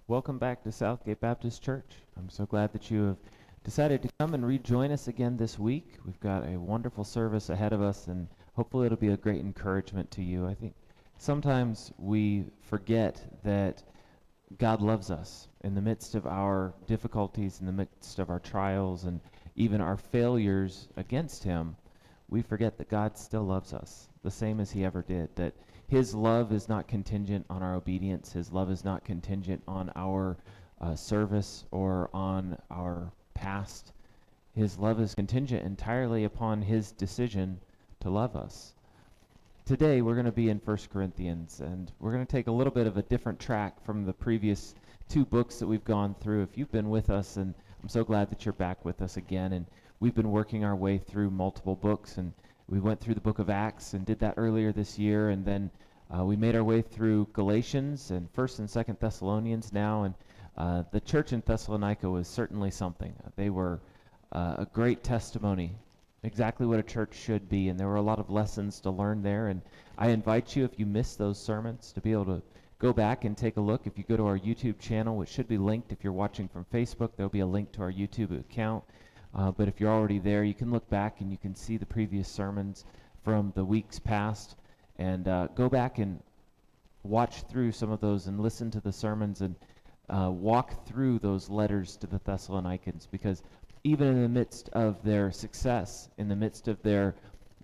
Welcome back to Southgate Baptist Church. I'm so glad that you have decided to come and rejoin us again this week. We've got a wonderful service ahead of us, and hopefully it'll be a great encouragement to you. I think sometimes we forget that God loves us in the midst of our difficulties, in the midst of our trials, and even our failures against Him. We forget that God still loves us the same as He ever did, that His love is not contingent on our obedience. His love is not contingent on our service or on our past. His love is contingent entirely upon His decision to love us. Today we're going to be in 1 Corinthians, and we're going to take a little bit of a different track from the previous two books that we've gone through. If you've been with us, and I'm so glad that you're back with us again, and we've been working our way through multiple books, and we went through the book of Acts and did that earlier this year, and then we made our way through Galatians and 1st and 2nd Thessalonians now, and the church in Thessalonica was certainly something. They were a great testimony, exactly what a church should be, and there were a lot of lessons to learn there, and I invite you, if you missed those sermons, to be able to go back and take a look. If you go to our YouTube channel, which should be linked if you're watching from Facebook, there'll be a link to our YouTube account. But if you're already there, you can look back and you can see the previous sermons from the weeks past, and go back and watch through some of those and listen to the sermons and walk through those letters to the Thessalonians, because even in the midst of their success, in the midst of their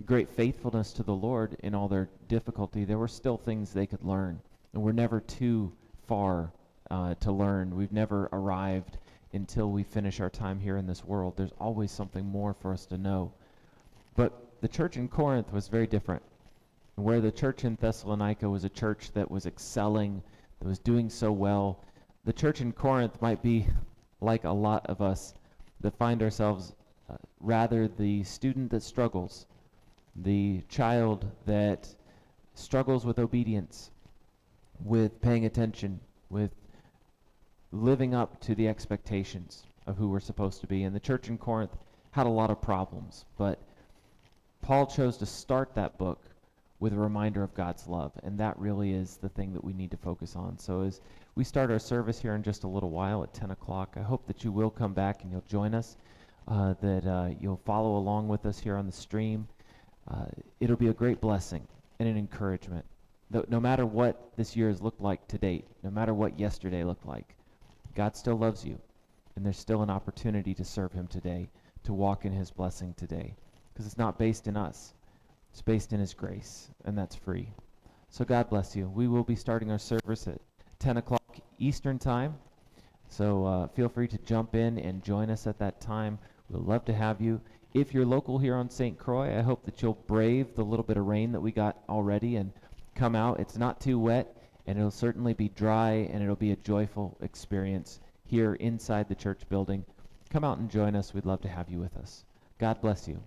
great faithfulness to the Lord in all their difficulty, there were still things they could learn, and we're never too far to learn. We've never arrived until we finish our time here in this world. There's always something more for us to know. But the church in Corinth was very different. Where the church in Thessalonica was a church that was excelling, that was doing so well, the church in Corinth might be like a lot of us that find ourselves rather the student that struggles, the child that struggles with obedience, with paying attention, with living up to the expectations of who we're supposed to be. And the church in Corinth had a lot of problems, but Paul chose to start that book with a reminder of God's love, and that really is the thing that we need to focus on. So as we start our service here in just a little while at 10 o'clock, I hope that you will come back and you'll join us, that you'll follow along with us here on the stream. It'll be a great blessing and an encouragement. No matter what this year has looked like to date, no matter what yesterday looked like, God still loves you, and there's still an opportunity to serve Him today, to walk in His blessing today, because it's not based in us. It's based in His grace, and that's free. So God bless you. We will be starting our service at 10 o'clock Eastern Time, so feel free to jump in and join us at that time. We'd love to have you. If you're local here on St. Croix, I hope that you'll brave the little bit of rain that we got already and come out. It's not too wet, and it'll certainly be dry, and it'll be a joyful experience here inside the church building. Come out and join us. We'd love to have you with us. God bless you.